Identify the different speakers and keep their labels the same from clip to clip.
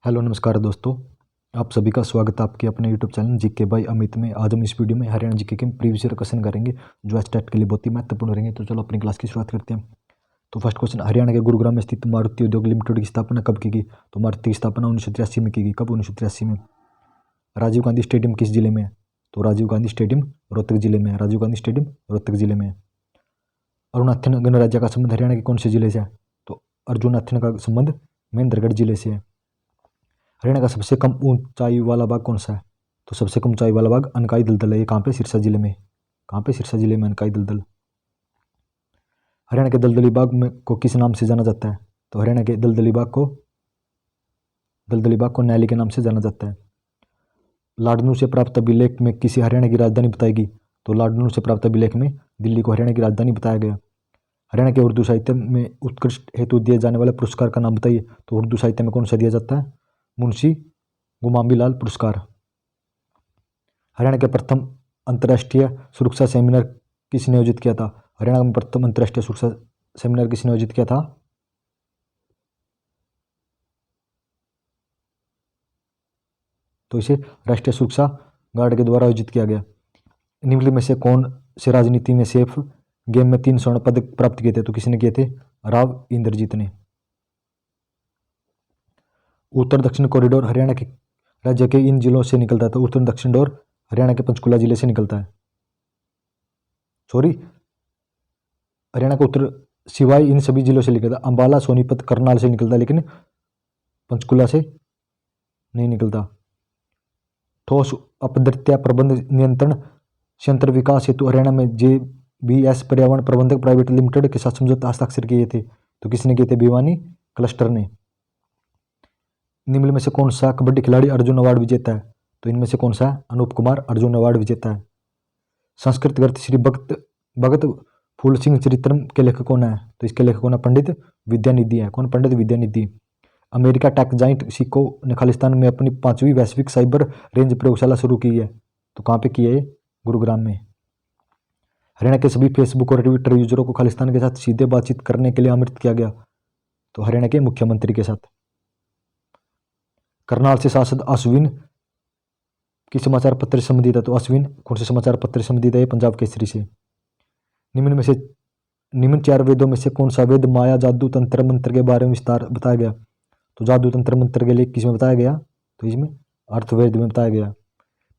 Speaker 1: Hello नमस्कार दोस्तों, आप सभी का स्वागत है आपके अपने YouTube channel GK by Amit में। आज हम इस वीडियो में हरियाणा जीके के प्रीवियस ईयर क्वेश्चन करेंगे जो स्टेट के लिए बहुत ही महत्वपूर्ण रहेंगे। तो चलो अपनी क्लास की शुरुआत करते हैं। तो फर्स्ट क्वेश्चन, हरियाणा के गुरुग्राम में स्थित मारुति उद्योग लिमिटेड की स्थापना कब की गई? तो मारुति की स्थापना 1983 में की गई। कब? 1983 में। राजीव गांधी स्टेडियम किस जिले में है? तो राजीव गांधी स्टेडियम रोहतक जिले में है। राजीव गांधी स्टेडियम रोहतक जिले में है। अरुणाचल गणराज्य का संबंध हरियाणा के कौन से जिले से है? तो अरुणाचल का संबंध महेंद्रगढ़ जिले से है। हरियाणा का सबसे कम ऊंचाई वाला भाग कौन सा है? तो सबसे कम ऊंचाई वाला भाग अनकाई दलदल है। ये कहाँ पे? सिरसा जिले में। कहाँ पे? सिरसा जिले में अनकाई दलदल। हरियाणा के दलदली बाग में को किस नाम से जाना जाता है? तो हरियाणा के दलदली बाग को नैली के नाम से जाना जाता है। लाडनू से प्राप्त अभिलेख में किसी हरियाणा की राजधानी बताएगी? तो लाडनू से प्राप्त अभिलेख में दिल्ली को हरियाणा की राजधानी बताया गया। हरियाणा के उर्दू साहित्य में उत्कृष्ट हेतु दिए जाने वाले पुरस्कार का नाम बताइए। तो उर्दू साहित्य में कौन सा दिया जाता है? मुंशी गुमामी लाल पुरस्कार। हरियाणा के प्रथम अंतर्राष्ट्रीय सुरक्षा सेमिनार किसने आयोजित किया था? हरियाणा में प्रथम अंतर्राष्ट्रीय सुरक्षा सेमिनार किसने आयोजित किया था? तो इसे राष्ट्रीय सुरक्षा गार्ड के द्वारा आयोजित किया गया। निम्नलिखित में से कौन से राजनीति में सेफ गेम में 3 स्वर्ण पदक प्राप्त किए थे? तो किसने किए थे? राव इंद्रजीत ने। उत्तर दक्षिण कॉरिडोर हरियाणा के राज्य के इन जिलों से निकलता है। तो उत्तर दक्षिण डोर हरियाणा के पंचकुला जिले से निकलता है। सॉरी, हरियाणा का उत्तर सिवाय इन सभी जिलों से निकलता है। अंबाला, सोनीपत, करनाल से निकलता है, लेकिन पंचकुला से नहीं निकलता। ठोस अपद्रव्य प्रबंध नियंत्रण संयंत्र विकास हेतु हरियाणा में JBS पर्यावरण प्रबंधक प्राइवेट लिमिटेड के साथ समझौता हस्ताक्षर किए थे। तो किसने किए थे? भिवानी क्लस्टर ने। निम्न में से कौन सा कबड्डी खिलाड़ी अर्जुन अवार्ड विजेता है? तो इनमें से कौन सा है? अनूप कुमार अर्जुन अवार्ड विजेता है। संस्कृत ग्रंथ श्री भगत फूल सिंह चरित्रम के लेखक कौन है? तो इसके लेखक कौन है? पंडित विद्यानिधि है। कौन? पंडित विद्यानिधि। अमेरिका टेक जाइंट सिको ने खालिस्तान में अपनी 5वीं वैश्विक साइबर रेंज प्रयोगशाला शुरू की है। तो कहाँ पे की है? गुरुग्राम में। हरियाणा के सभी फेसबुक और ट्विटर यूजरों को खालिस्तान के साथ सीधे बातचीत करने के लिए आमंत्रित किया गया। तो हरियाणा के मुख्यमंत्री के साथ। करनाल से सांसद अश्विन की समाचार पत्र से संबंधित है। तो अश्विन कौन से समाचार पत्र से संबंधित है? पंजाब केसरी से। निम्न 4 वेदों में से कौन सा वेद माया जादू तंत्र मंत्र के बारे में विस्तार बताया गया? तो जादू तंत्र मंत्र के लिए किसमें बताया गया? तो इसमें अर्थवेद में बताया गया।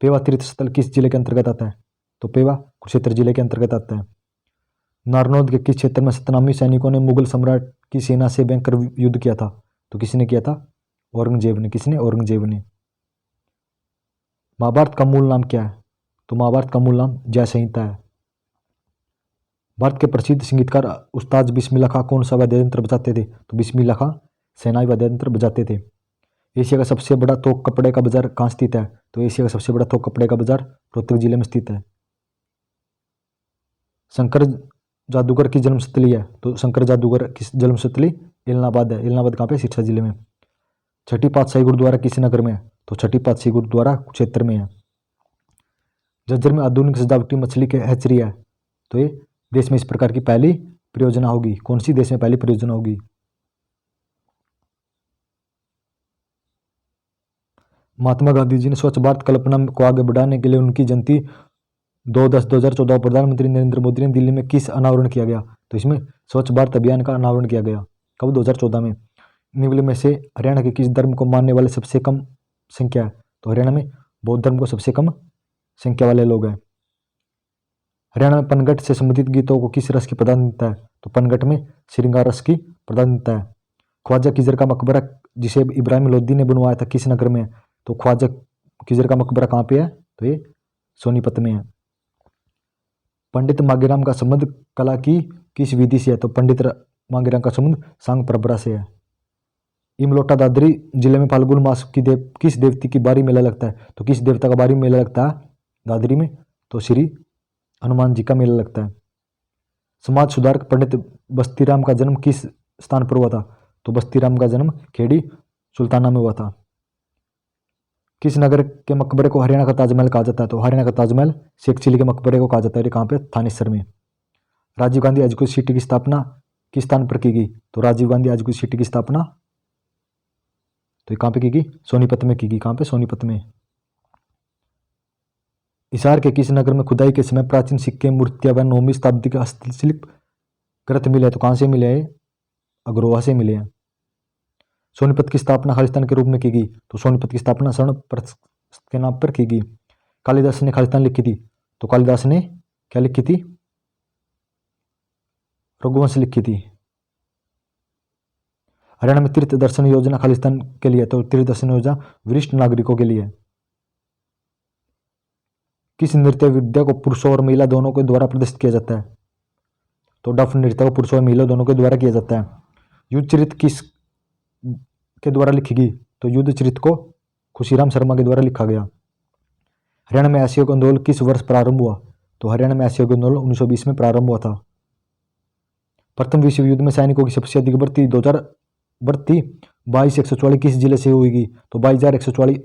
Speaker 1: पेवा तीर्थ स्थल किस जिले के अंतर्गत आता है? तो पेवा कुरुक्षेत्र जिले के अंतर्गत आता है। नारनौद के किस क्षेत्र में सतनामी सैनिकों ने मुगल सम्राट की सेना से भयंकर युद्ध किया था? तो किसने किया था? औरंगजेब ने। किसने? औरंगजेब ने। महाभारत का मूल नाम क्या है? तो महाभारत का मूल नाम जय संहिता है। भारत के प्रसिद्ध संगीतकार उस्ताद बिस्मिल्लाह खां कौन सा वाद्य यंत्र बजाते थे? तो बिस्मिल्लाह खां सेनाई वाद्य यंत्र बजाते थे। एशिया का सबसे बड़ा थोक कपड़े का बाजार कहाँ स्थित है? तो एशिया का सबसे बड़ा थोक कपड़े का बाजार रोहतक जिले में स्थित है। शंकर जादूगर की जन्मस्थली है? तो शंकर जादूगर की जन्मस्थली इलाहाबाद है। इलाहाबाद कहाँ पे? सिरसा जिले में। छठी पातशाही गुरुद्वारा किस नगर में है? तो छठी पातशाही गुरुद्वारा कुरुक्षेत्र में है। झज्जर में आधुनिक सजावटी मछली के हैचरी है। तो ये देश में इस प्रकार की पहली परियोजना होगी। कौन सी देश में पहली परियोजना होगी? महात्मा गांधी जी ने स्वच्छ भारत कल्पना को आगे बढ़ाने के लिए उनकी जयंती 2/10/2014 प्रधानमंत्री नरेंद्र मोदी ने दिल्ली में किस अनावरण किया गया? तो इसमें स्वच्छ भारत अभियान का अनावरण किया गया। कब? 2014 में। निम्न में से हरियाणा के किस धर्म को मानने वाले सबसे कम संख्या है? तो हरियाणा में बौद्ध धर्म को सबसे कम संख्या वाले लोग हैं। हरियाणा में पनघट से संबंधित गीतों को किस रस की प्राधान्यता है? तो पनघट में श्रृंगार रस की प्राधान्यता है। ख्वाजा खिजर का मकबरा जिसे इब्राहिम लोदी ने बनवाया था किस नगर में है? तो ख्वाजा खिजर का मकबरा कहाँ पे है? तो ये सोनीपत में है। पंडित मांगेराम का संबंध कला की किस विधि से है? तो पंडित मांगेराम का संबंध सांग परंपरा से है। इमलोटा दादरी जिले में फाल्गुन मास की किस देवती की बारी मेला लगता है? तो किस देवता का बारी मेला लगता है दादरी में? तो श्री हनुमान जी का मेला लगता है। समाज सुधारक पंडित बस्तीराम का जन्म किस स्थान पर हुआ था? तो बस्तीराम का जन्म खेड़ी सुल्ताना में हुआ था। किस नगर के मकबरे को हरियाणा का ताजमहल कहा जाता है? तो हरियाणा का ताजमहल शेख चिली के मकबरे को कहा जाता है। ये कहाँ पे? थानेसर में। राजीव गांधी एजुकेशन सिटी की स्थापना किस स्थान पर की गई? तो राजीव गांधी एजुकेशन सिटी की स्थापना तो ये कहाँ पे की गई? सोनीपत में की गई। कहाँ पे? सोनीपत में। हिसार के किस नगर में खुदाई के समय प्राचीन सिक्के, मूर्तियां व 9वीं शताब्दी के हस्तशिल्प कृत मिले? तो कहाँ से मिले हैं? अग्रोहा से मिले हैं। सोनीपत की स्थापना खालिस्तान के रूप में की गई। तो सोनीपत की स्थापना स्वर्ण प्रस्थ के नाम पर की गई। कालिदास ने खालिस्तान लिखी थी। तो कालिदास ने क्या लिखी थी? रघुवंश लिखी थी। हरियाणा में तीर्थ दर्शन योजना खालिस्तान के लिए। तो तीर्थ दर्शन योजना वरिष्ठ नागरिकों के लिए। किस नृत्य विद्या को पुरुषों और महिला दोनों के द्वारा प्रदर्शित किया जाता है? तो डफ नृत्य को पुरुषों और महिला दोनों के द्वारा किया जाता है। युद्ध चरित्र किस के द्वारा लिखी गई? तो युद्ध चरित्र को खुशीराम शर्मा के द्वारा लिखा गया। हरियाणा में असहयोग आंदोलन किस वर्ष प्रारंभ हुआ? तो हरियाणा में असहयोग आंदोलन 1920 में प्रारंभ हुआ था। प्रथम विश्व युद्ध में सैनिकों की सबसे अधिक भर्ती 22,144 किस जिले से हुई? तो 22,144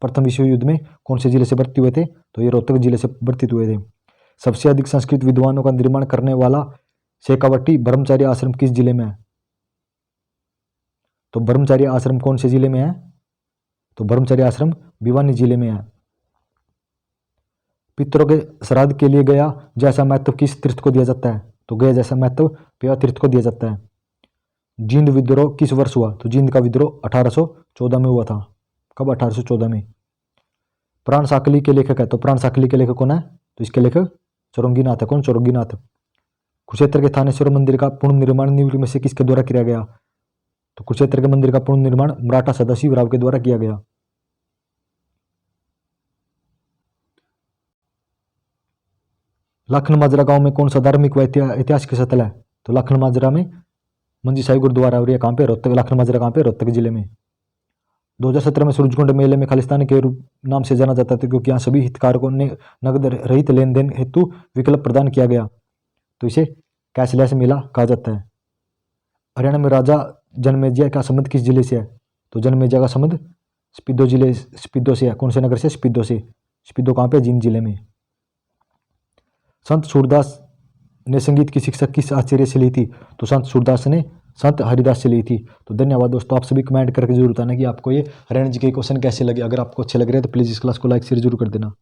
Speaker 1: प्रथम विश्व युद्ध में कौन से जिले से भर्ती हुए थे? तो ये रोहतक जिले से भर्ती हुए थे। सबसे अधिक संस्कृत विद्वानों का निर्माण करने वाला शेखावटी ब्रह्मचारी आश्रम किस जिले में है? तो ब्रह्मचारी आश्रम कौन से जिले में है? तो ब्रह्मचारी आश्रम भिवानी जिले में है। पितरों के श्राद्ध के लिए गया जैसा महत्व किस तीर्थ को दिया जाता है? तो गया जैसा महत्व पेवा तीर्थ को दिया जाता है। जींद विद्रोह किस वर्ष हुआ? तो जींद का विद्रोह 1814 में हुआ था। कब? 1814 में। प्राण साकली के लेखक है। तो प्राण साकली के लेखक कौन है? तो इसके लेखक चौरंगीनाथ है। कौन? चौरंगीनाथ। कुरुक्षेत्र के थानेश्वर मंदिर का पुनर्निर्माण निम्न में से किसके द्वारा किया गया? तो कुरुक्षेत्र के मंदिर का पुनर्निर्माण मराठा सदाशिव राव के द्वारा किया गया। लखन माजरा गांव में कौन सा धार्मिक व ऐतिहासिक स्थल है? तो लखन माजरा में मंजी साहिब गुरुद्वारा। और ये कहाँ पे? रोहतक। लखन माजरा कहाँ पे? रोहतक जिले में। 2017 में सूरजकुंड मेले में खालिस्तान के रूप नाम से जाना जाता था क्योंकि यहाँ सभी हितधारकों ने नगद रहित लेन देन हेतु विकल्प प्रदान किया गया, तो इसे कैशलेस मेला कहा जाता है। हरियाणा में राजा जनमेजय का संबंध किस जिले से है? तो जनमेजय का संबंध स्पीदो से है। कौन से नगर से? स्पीदो से। स्पीदो कहाँ पे? जींद जिले में। संत सूरदास ने संगीत की शिक्षा किस आचार्य से ली थी? तो संत सूरदास ने संत हरिदास से ली थी। तो धन्यवाद दोस्तों। आप सभी कमेंट करके जरूर बताना कि आपको ये हरियाणा जी के क्वेश्चन कैसे लगे। अगर आपको अच्छे लग रहे हैं तो प्लीज़ इस क्लास को लाइक शेयर जरूर कर देना।